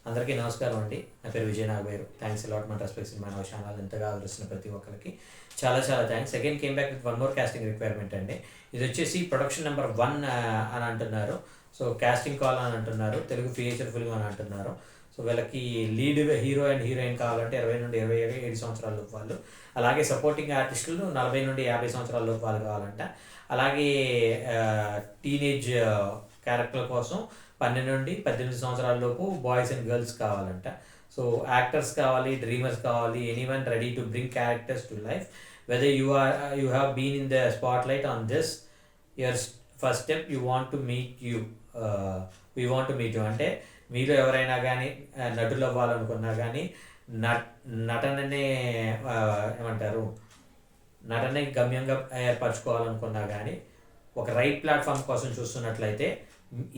అందరికీ నమస్కారం అండి. నా పేరు విజయ్ నాగవేరు. థ్యాంక్స్ అలాట్ మన రెస్పెక్ట్ సినిమా నా ఛానల్ ఎంతగా ఆదరిస్తున్న ప్రతి ఒక్కరికి చాలా చాలా thanks. Again came back with one more casting requirement అండి. ఇది వచ్చేసి ప్రొడక్షన్ నెంబర్ 1 అని అంటున్నారు. సో కాస్టింగ్ కాల్ అని అంటున్నారు. తెలుగు ఫీచర్ ఫిల్మ్ అని అంటున్నారు. సో వీళ్ళకి లీడ్ హీరో అండ్ హీరోయిన్ కావాలంటే 20 నుండి 27 సంవత్సరాల లోపు వాళ్ళు, అలాగే సపోర్టింగ్ ఆర్టిస్టులు 40 నుండి 50 సంవత్సరాల లోపు వాళ్ళు కావాలంట. అలాగే టీనేజ్ క్యారెక్టర్ కోసం 12 నుండి 18 సంవత్సరాల లోపు బాయ్స్ అండ్ గర్ల్స్ కావాలంట. సో యాక్టర్స్ కావాలి, డ్రీమర్స్ కావాలి, anyone ready to bring characters to life. Whether you have been in the spotlight on this your first step we want to meet you అంటే మీలో ఎవరైనా కానీ నటులు అవ్వాలనుకున్నా కానీ నటననే ఏమంటారు నటనే గమ్యంగా ఏర్పరచుకోవాలనుకున్నా కానీ ఒక రైట్ ప్లాట్ఫామ్ కోసం చూస్తున్నట్లయితే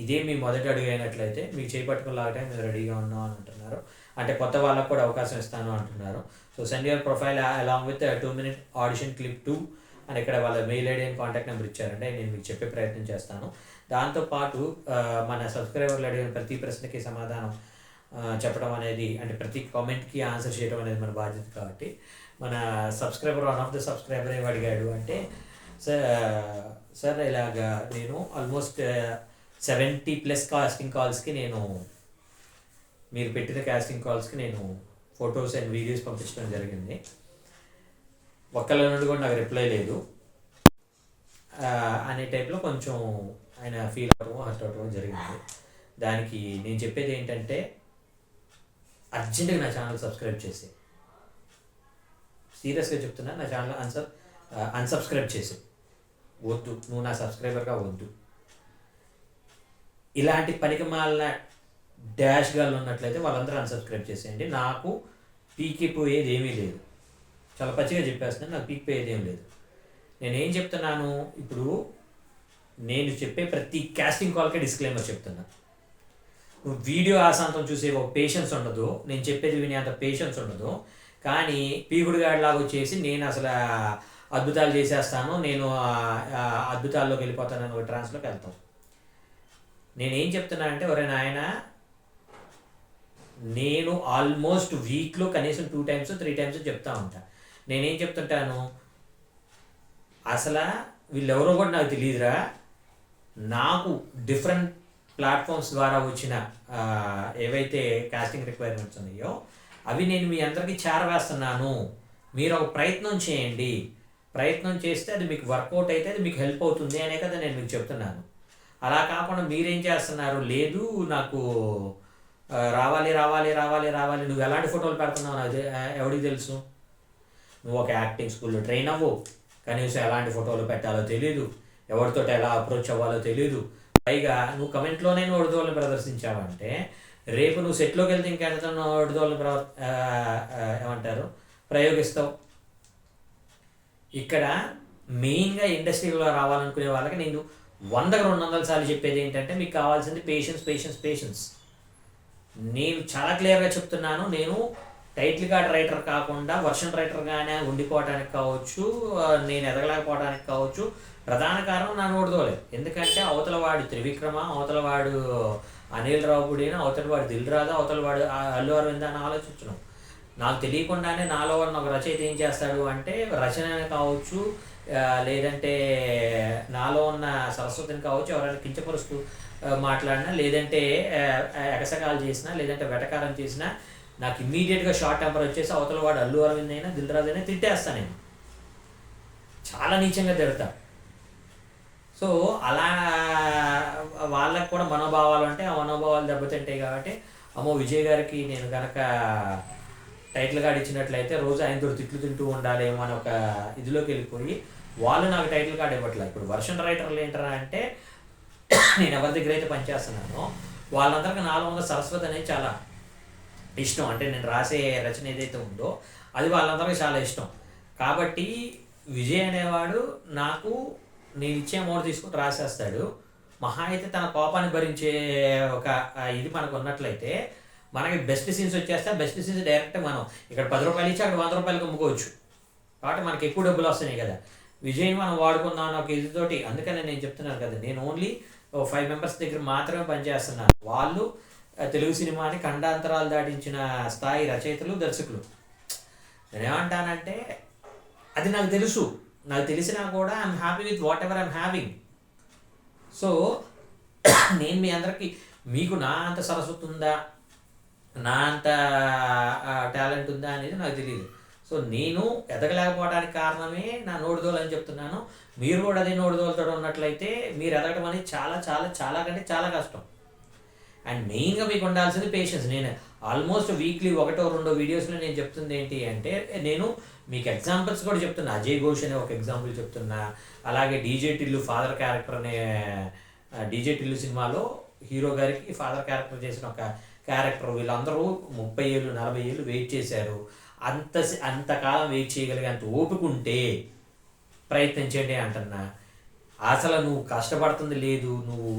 ఇదే మీ మొదటి అడుగు అయినట్లయితే మీకు చేపట్టుకుని లాగటే మీరు రెడీగా ఉన్నాం అని అంటున్నారు. అంటే కొత్త వాళ్ళకు కూడా అవకాశం ఇస్తాను అంటున్నారు. So send your profile along with 2-minute audition clip 2 అని ఇక్కడ వాళ్ళ mail ID and contact number ఇచ్చారంటే నేను మీకు చెప్పే ప్రయత్నం చేస్తాను. దాంతోపాటు మన సబ్స్క్రైబర్లు అడిగిన ప్రతి ప్రశ్నకి సమాధానం చెప్పడం అనేది, అంటే ప్రతి కామెంట్కి ఆన్సర్ చేయడం అనేది మన బాధ్యత. కాబట్టి మన subscriber one of the subscriber ఏమి అడిగాడు అంటే, సార్ ఇలాగా నేను ఆల్మోస్ట్ 70+ కాస్టింగ్ కాల్స్కి నేను మీరు పెట్టిన కాస్టింగ్ కాల్స్కి నేను ఫొటోస్ అండ్ వీడియోస్ పంపించడం జరిగింది. ఒక్కళ్ళ నుండి కూడా నాకు రిప్లై లేదు అనే టైప్లో కొంచెం ఆయన ఫీల్ అవ్వడం హర్ట్ అవ్వడం జరిగింది. దానికి నేను చెప్పేది ఏంటంటే అర్జెంటుగా నా ఛానల్ సబ్స్క్రైబ్ చేసి, సీరియస్గా చెప్తున్నా, నా ఛానల్ అన్సబ్స్క్రైబ్ చేసి వద్దు, నువ్వు నా సబ్స్క్రైబర్గా వద్దు. ఇలాంటి పనికిమాలిన డాష్ గాళ్ళు ఉన్నట్లయితే వాళ్ళందరూ అన్సబ్స్క్రైబ్ చేసేయండి. నాకు పీకిపోయేది ఏమీ లేదు, చాలా పచ్చిగా చెప్పేస్తున్నాను. నాకు పీకిపోయేది ఏం లేదు. నేనేం చెప్తున్నాను, ఇప్పుడు నేను చెప్పే ప్రతి కాస్టింగ్ కాల్కే డిస్క్లైమర్ చెప్తున్నా. నువ్వు వీడియో ఆశాంతం చూసే ఒక పేషెన్స్ ఉండదు, నేను చెప్పేది వినే అంత పేషెన్స్ ఉండదు. కానీ పీకుడు గాడిలాగా వచ్చేసి నేను అసలు అద్భుతాలు చేసేస్తాను, నేను అద్భుతాల్లోకి వెళ్ళిపోతానని ఒక ట్రాన్స్లోకి వెళ్తాను. నేనేం చెప్తున్నా అంటే, ఎవరైనా ఆయన నేను ఆల్మోస్ట్ వీక్లో కనీసం 2 times 3 times చెప్తా ఉంటా. నేనేం చెప్తుంటాను, అసలు వీళ్ళెవరో కూడా నాకు తెలియదురా, నాకు డిఫరెంట్ ప్లాట్ఫామ్స్ ద్వారా వచ్చిన ఏవైతే కాస్టింగ్ రిక్వైర్మెంట్స్ ఉన్నాయో అవి నేను మీ అందరికీ చేరవేస్తున్నాను. మీరు ఒక ప్రయత్నం చేయండి, ప్రయత్నం చేస్తే అది మీకు వర్కౌట్ అయితే అది మీకు హెల్ప్ అవుతుంది అనే కదా నేను మీకు చెప్తున్నాను. అలా కాకుండా మీరేం చేస్తున్నారు, లేదు నాకు రావాలి రావాలి రావాలి రావాలి, నువ్వు ఎలాంటి ఫోటోలు పెడుతున్నావు నాకు ఎవరికి తెలుసు. నువ్వు ఒక యాక్టింగ్ స్కూల్లో ట్రైన్ అవ్వు, కనీసం ఎలాంటి ఫోటోలు పెట్టాలో తెలీదు, ఎవరితో ఎలా అప్రోచ్ అవ్వాలో తెలీదు. పైగా నువ్వు కమెంట్లోనే ఒడిదోళ్ళని ప్రదర్శించావంటే రేపు నువ్వు సెట్లోకి వెళ్తే ఇంకెంత ఒడిదోళ్ళని ఏమంటారు ప్రయోగిస్తావు. ఇక్కడ మెయిన్గా ఇండస్ట్రీలో రావాలనుకునే వాళ్ళకి నేను 100-200 సార్లు చెప్పేది ఏంటంటే, మీకు కావాల్సింది పేషెన్స్. నేను చాలా క్లియర్గా చెప్తున్నాను. నేను టైటిల్ కార్డ్ రైటర్ కాకుండా వర్షన్ రైటర్గానే ఉండిపోవడానికి కావచ్చు, నేను ఎదగలేకపోవడానికి కావచ్చు, ప్రధాన కారణం నా నోడుదోలే. ఎందుకంటే అవతల వాడు త్రివిక్రమ, అవతల వాడు అనిల్ రావుపూడినా, అవతల వాడు దిల్ రాజా, అవతల వాడు అల్లు అరవింద్ అని ఆలోచించను. నాకు తెలియకుండానే నాలో ఉన్న ఒక రచయిత ఏం చేస్తాడు అంటే, రచన కావచ్చు, లేదంటే నాలో ఉన్న సరస్వతిని కావచ్చు, ఎవరైనా కించపరుస్తూ మాట్లాడినా, లేదంటే ఎగసకాలు చేసినా, లేదంటే వెటకారం చేసినా, నాకు ఇమ్మీడియట్గా షార్ట్ టెంపర్ వచ్చేసి అవతల వాడు అల్లు అరవింద్ అయినా దిల్ రాజు అయినా తిట్టేస్తాను. నేను చాలా నీచంగా తిడతా. సో అలా వాళ్ళకు కూడా మనోభావాలు అంటే ఆ మనోభావాలు దెబ్బతింటాయి. కాబట్టి అమ్మో విజయ్ గారికి నేను కనుక టైటిల్ కార్డ్ ఇచ్చినట్లయితే రోజు ఆయనతో తిట్లు తింటూ ఉండాలేమో అని ఒక ఇదిలోకి వెళ్ళిపోయి వాళ్ళు నాకు టైటిల్ కార్డ్ ఇవ్వట్లేదు. ఇప్పుడు వర్షన్ రైటర్లు ఏంటారా అంటే, నేను ఎవరి దగ్గర అయితే పనిచేస్తున్నానో వాళ్ళందరికీ నాలో ఉన్న సరస్వతి అనేది చాలా ఇష్టం. అంటే నేను రాసే రచన ఏదైతే ఉందో అది వాళ్ళందరికీ చాలా ఇష్టం. కాబట్టి విజయ్ అనేవాడు నాకు నేను ఇచ్చే అమౌంట్ తీసుకుని రాసేస్తాడు. మహా అయితే తన కోపాన్ని భరించే ఒక ఇది మనకు ఉన్నట్లయితే మనకి బెస్ట్ సీన్స్ వచ్చేస్తే బెస్ట్ సీన్స్ డైరెక్ట్ మనం ఇక్కడ 10 రూపాయలు ఇచ్చి అక్కడ 100 రూపాయలకు అమ్ముకోవచ్చు. కాబట్టి మనకి ఎక్కువ డబ్బులు వస్తున్నాయి కదా. విజయ్ని మనం వాడుకుందాం ఒక ఇదితోటి. అందుకని నేను చెప్తున్నాను కదా, నేను ఓన్లీ 5 members దగ్గర మాత్రమే పనిచేస్తున్నాను. వాళ్ళు తెలుగు సినిమాని ఖండాంతరాలు దాటించిన స్థాయి రచయితలు, దర్శకులు. నేనేమంటానంటే అది నాకు తెలుసు, నాకు తెలిసినా కూడా I'm happy with what ever I'm having. So నేను మీ అందరికీ, మీకు నా అంత సరస్వతి ఉందా, నా అంత టాలెంట్ ఉందా అనేది నాకు తెలియదు. సో నేను ఎదగలేకపోవడానికి కారణమే నా నోడుదోలు అని చెప్తున్నాను. మీరు కూడా అదే నోడుదోలతో ఉన్నట్లయితే మీరు ఎదగడం అనేది చాలా చాలా చాలా కంటే చాలా కష్టం. అండ్ మెయిన్గా మీకు ఉండాల్సింది పేషెన్స్. నేను ఆల్మోస్ట్ వీక్లీ 1-2 వీడియోస్లో నేను చెప్తుంది ఏంటి అంటే, నేను మీకు ఎగ్జాంపుల్స్ కూడా చెప్తున్నా. అజయ్ ఘోష్ అనే ఒక ఎగ్జాంపుల్ చెప్తున్నా, అలాగే డీజే టిల్లు ఫాదర్ క్యారెక్టర్ అనే డీజే టిల్లు సినిమాలో హీరో గారికి ఫాదర్ క్యారెక్టర్ చేసిన ఒక క్యారెక్టర్, వీళ్ళందరూ 30 ఏళ్ళు 40 ఏళ్ళు వెయిట్ చేశారు. అంతకాలం వెయిట్ చేయగలిగే అంత ఓపిక ఉంటే ప్రయత్నించండి అంటున్నా. అసలు నువ్వు కష్టపడుతుంది లేదు, నువ్వు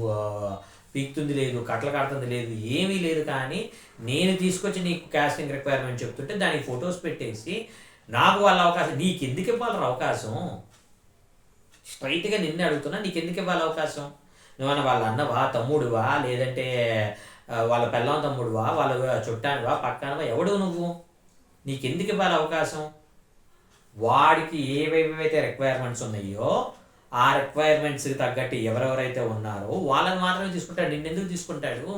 పీకుతుంది లేదు, కట్టలు కడుతుంది లేదు, ఏమీ లేదు. కానీ నేను తీసుకొచ్చి నీకు కాస్టింగ్ రిక్వైర్మెంట్ చెప్తుంటే దానికి ఫొటోస్ పెట్టేసి నాకు వాళ్ళ అవకాశం, నీకు ఎందుకు ఇవ్వాలి అవకాశం? స్ట్రైట్గా నిన్నే అడుగుతున్నా, నీకు ఎందుకు ఇవ్వాలి అవకాశం? నువ్వన్నా వాళ్ళ అన్నవా, తమ్ముడువా, లేదంటే వాళ్ళ పెళ్ళం తమ్ముడువా, వాళ్ళ చుట్టానివా, పక్కనవా, ఎవడు నువ్వు? నీకెందుకు ఇవ్వాలి అవకాశం? వాడికి ఏవేవైతే రిక్వైర్మెంట్స్ ఉన్నాయో ఆ రిక్వైర్మెంట్స్కి తగ్గట్టు ఎవరెవరైతే ఉన్నారో వాళ్ళని మాత్రమే తీసుకుంటాడు. నిన్నెందుకు తీసుకుంటాడు?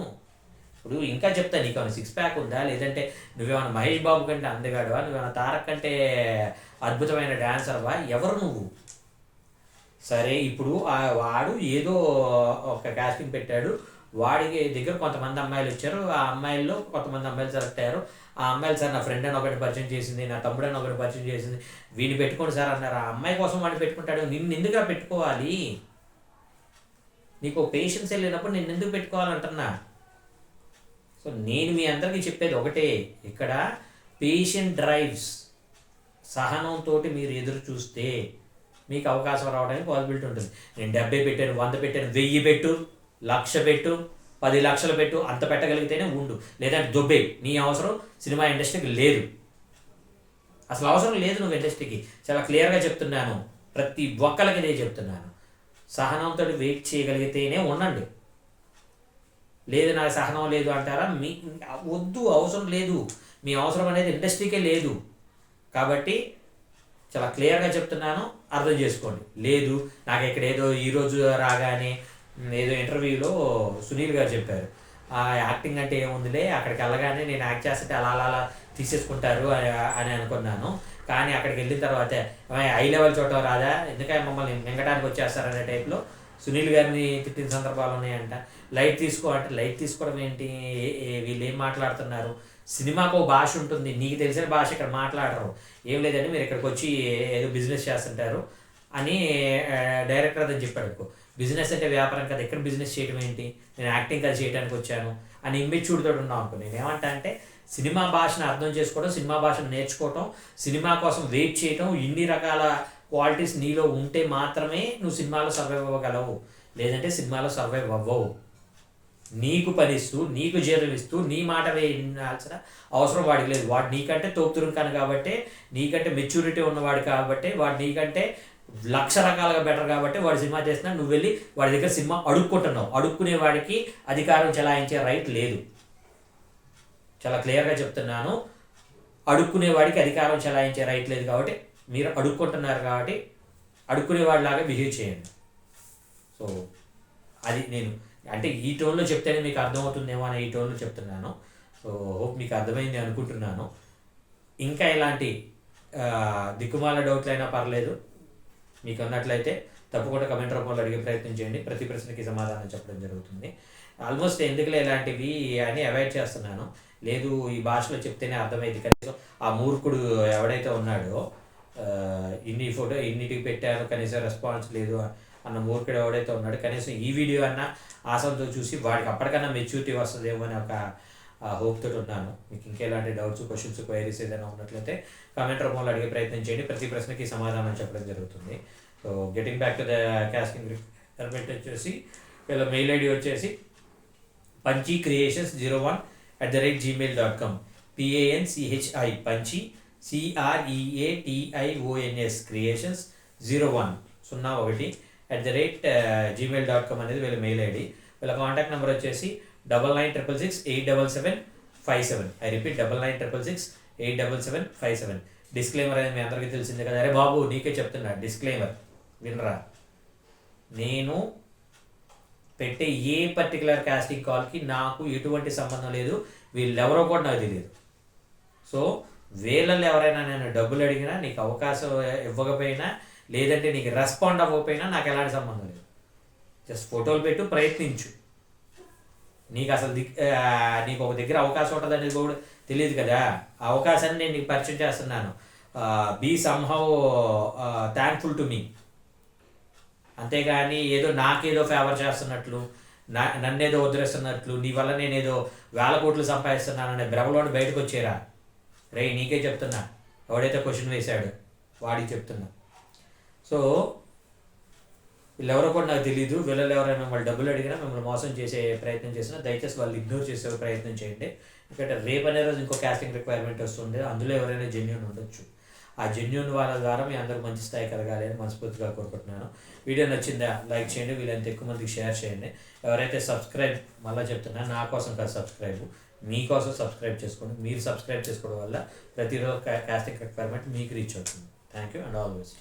ఇప్పుడు ఇంకా చెప్తా, నీకు ఏమైనా 6 ప్యాక్ ఉందా, లేదంటే నువ్వేమైనా మహేష్ బాబు కంటే అందగాడువా, నువ్వేమైనా తారక్ కంటే అద్భుతమైన డాన్సర్వా, ఎవరు నువ్వు? సరే, ఇప్పుడు వాడు ఏదో ఒక కాస్టింగ్ పెట్టాడు, వాడికి దగ్గర కొంతమంది అమ్మాయిలు వచ్చారు, ఆ అమ్మాయిల్లో కొంతమంది అమ్మాయిలు సెలెక్ట్ అయ్యారు. ఆ అమ్మాయిలు సార్ నా ఫ్రెండ్ అని ఒకటి పరిచయం చేసింది, నా తమ్ముడు అని ఒకటి పరిచయం చేసింది, వీడిని పెట్టుకోండి సార్ అన్నారు. ఆ అమ్మాయి కోసం వాడిని పెట్టుకుంటాడు, నిన్ను ఎందుకుగా పెట్టుకోవాలి? నీకు పేషెన్స్ వెళ్ళినప్పుడు నిన్ను ఎందుకు పెట్టుకోవాలంటున్నా. సో నేను మీ అందరికీ చెప్పేది ఒకటే, ఇక్కడ పేషెంట్ డ్రైవ్స్, సహనంతో మీరు ఎదురు చూస్తే మీకు అవకాశం రావడానికి పాసిబిలిటీ ఉంటుంది. నేను 70 పెట్టాను, 100 పెట్టాను, 1000 పెట్టు, 1,00,000 పెట్టు, 10 లక్షలు పెట్టు, అంత పెట్టగలిగితేనే ఉండు, లేదంటే దొబ్బే. నీ అవసరం సినిమా ఇండస్ట్రీకి లేదు, అసలు అవసరం లేదు నువ్వు ఇండస్ట్రీకి. చాలా క్లియర్గా చెప్తున్నాను, ప్రతి ఒక్కరికి నేను చెప్తున్నాను. సహనంతో వెయిట్ చేయగలిగితేనే ఉండండి. లేదు నాకు సహనం లేదు అంటారా, మీ వద్దు, అవసరం లేదు. మీ అవసరం అనేది ఇండస్ట్రీకే లేదు. కాబట్టి చాలా క్లియర్గా చెప్తున్నాను, అర్థం చేసుకోండి. లేదు నాకు ఇక్కడ ఏదో ఈరోజు రాగానే ఏదో ఇంటర్వ్యూలో సునీల్ గారు చెప్పారు, యాక్టింగ్ అంటే ఏముందిలే, అక్కడికి వెళ్ళగానే నేను యాక్ట్ చేస్తుంటే అలా అలా అలా తీసేసుకుంటారు అని అనుకున్నాను. కానీ అక్కడికి వెళ్ళిన తర్వాత హై లెవెల్ చూడటం రాదా, ఎందుకంటే మమ్మల్ని మింగడానికి వచ్చేస్తారనే టైప్లో సునీల్ గారిని తిట్టిన సందర్భాలు ఉన్నాయంట. లైట్ తీసుకో అంటే లైట్ తీసుకోవడం ఏంటి, వీళ్ళు ఏం మాట్లాడుతున్నారు? సినిమాకు భాష ఉంటుంది, నీకు తెలిసిన భాష ఇక్కడ మాట్లాడరు. ఏం లేదండి మీరు ఇక్కడికి వచ్చి ఏదో బిజినెస్ చేస్తుంటారు అని డైరెక్టర్ అదని చెప్పాడు. బిజినెస్ అంటే వ్యాపారం కదా, ఎక్కడ బిజినెస్ చేయడం ఏంటి, నేను యాక్టింగ్ కదా చేయడానికి వచ్చాను అని ఇమ్మెచ్యూర్డ్తో ఉన్నాం అనుకో. నేను ఏమంటా అంటే సినిమా భాషను అర్థం చేసుకోవడం, సినిమా భాషను నేర్చుకోవటం, సినిమా కోసం వెయిట్ చేయటం, ఇన్ని రకాల క్వాలిటీస్ నీలో ఉంటే మాత్రమే నువ్వు సినిమాలో సర్వైవ్ అవ్వగలవు. లేదంటే సినిమాలో సర్వైవ్ అవ్వవు. నీకు పనిస్తూ, నీకు జీతం ఇస్తూ, నీ మాట వేయాల్సిన అవసరం వాడికి లేదు. వాడు నీకంటే తోపుతురుకాను కాబట్టి, నీకంటే మెచ్యూరిటీ ఉన్నవాడు కాబట్టి, వాడు నీకంటే 1,00,000 రకాలుగా బెటర్ కాబట్టి వాడు సినిమా చేస్తున్నాడు. నువ్వు వెళ్ళి వాడి దగ్గర సినిమా అడుక్కుంటున్నావు. అడుక్కునే వాడికి అధికారం చెలాయించే రైట్ లేదు. చాలా క్లియర్గా చెప్తున్నాను, అడుక్కునే వాడికి అధికారం చెలాయించే రైట్ లేదు. కాబట్టి మీరు అడుక్కుంటున్నారు కాబట్టి అడుక్కునేవాడిలాగా బిహేవ్ చేయండి. సో అది నేను అంటే ఈ టోన్లో చెప్తేనే మీకు అర్థమవుతుందేమో అని ఈ టోన్లో చెప్తున్నాను. సో హోప్ మీకు అర్థమైంది అనుకుంటున్నాను. ఇంకా ఇలాంటి దిక్కుమాల డౌట్లు అయినా పర్లేదు, మీకు అన్నట్లయితే తప్పకుండా కమెంట్ రూపంలో అడిగే ప్రయత్నం చేయండి. ప్రతి ప్రశ్నకి సమాధానం చెప్పడం జరుగుతుంది. ఆల్మోస్ట్ ఎందుకులే ఇలాంటివి అని అవాయిడ్ చేస్తున్నాను. లేదు ఈ భాషలో చెప్తేనే అర్థమైంది. కనీసం ఆ మూర్ఖుడు ఎవడైతే ఉన్నాడో ఇన్నిటికి పెట్టాను కనీసం రెస్పాన్స్ లేదు అన్న మూర్ఖుడు ఎవడైతే ఉన్నాడో కనీసం ఈ వీడియో అన్న ఆశంతో చూసి వాడికి అప్పటికన్నా మెచ్యూరిటీ వస్తుందేమో అని ఒక హోప్ తోటి ఉన్నాను. మీకు ఇంకెలాంటి డౌట్స్, క్వశ్చన్స్, క్వైరీస్ ఏదైనా ఉన్నట్లయితే కామెంట్ రూపంలో అడిగే ప్రయత్నం చేయండి. ప్రతి ప్రశ్నకి సమాధానం చెప్పడం జరుగుతుంది. So getting back to the casting requirement వచ్చేసి వీళ్ళ మెయిల్ ఐడి వచ్చేసి panchicreations01@gmail.com PANCHI పంచి CREATIONS క్రియేషన్స్ 01 @gmail.com అనేది వీళ్ళ మెయిల్ ఐడి. వీళ్ళ కాంటాక్ట్ నెంబర్ వచ్చేసి 9966687757. I repeat 9966687757. డిస్క్లైమర్ అనేది మీ అందరికీ తెలిసిందే కదా. అరే బాబు నీకే చెప్తున్నా, డిస్క్లైమర్ వినరా. నేను పెట్టే ఏ పర్టికులర్ కాస్టింగ్ కాల్కి నాకు ఎటువంటి సంబంధం లేదు, వీళ్ళెవరో కూడా నాకు తెలియదు. సో వీళ్ళల్లో ఎవరైనా నేను డబ్బులు అడిగినా, నీకు అవకాశం ఇవ్వకపోయినా, లేదంటే నీకు రెస్పాండ్ అవ్వకపోయినా నాకు ఎలాంటి సంబంధం లేదు. జస్ట్ ఫోటోలు పెట్టు, ప్రయత్నించు. నీకు అసలు నీకు ఒక దగ్గర అవకాశం ఉంటుంది అనేది కూడా తెలియదు కదా. ఆ అవకాశాన్ని నేను నీకు పరిచయం చేస్తున్నాను. Be somehow thankful to me. అంతేగాని ఏదో నాకేదో ఫేవర్ చేస్తున్నట్లు, నన్నేదో వదిలేస్తున్నట్లు, నీ వల్ల నేనేదో 1000 కోట్లు సంపాదిస్తున్నాననే భ్రమలోని బయటకు వచ్చేరా. రే నీకే చెప్తున్నా, ఎవడైతే క్వశ్చన్ వేశాడు వాడికి చెప్తున్నా. సో వీళ్ళెవరో కూడా నాకు తెలియదు. వీళ్ళలో ఎవరైనా మిమ్మల్ని డబ్బులు అడిగినా, మిమ్మల్ని మోసం చేసే ప్రయత్నం చేసినా దయచేసి వాళ్ళు ఇగ్నోర్ చేసే ప్రయత్నం చేయండి. ఎందుకంటే రేపు అనే రోజు ఇంకో కాస్టింగ్ రిక్వైర్మెంట్ వస్తుంది. అందులో ఎవరైనా జెన్యూన్ ఉండొచ్చు. ఆ జెన్యూన్ వాళ్ళ ద్వారా మీ అందరూ మంచి స్థాయి కలగాలి అని మనస్ఫూర్తిగా కోరుకుంటున్నాను. వీడియో నచ్చిందా లైక్ చేయండి, వీళ్ళంత ఎక్కువ మందికి షేర్ చేయండి. ఎవరైతే సబ్స్క్రైబ్, మళ్ళీ చెప్తున్నా, నా కోసం కాదు సబ్స్క్రైబ్, మీకోసం సబ్స్క్రైబ్ చేసుకోండి. మీరు సబ్స్క్రైబ్ చేసుకోవడం వల్ల ప్రతిరోజు కాస్టింగ్ రిక్వైర్మెంట్ మీకు రీచ్ అవుతుంది. Thank you and always.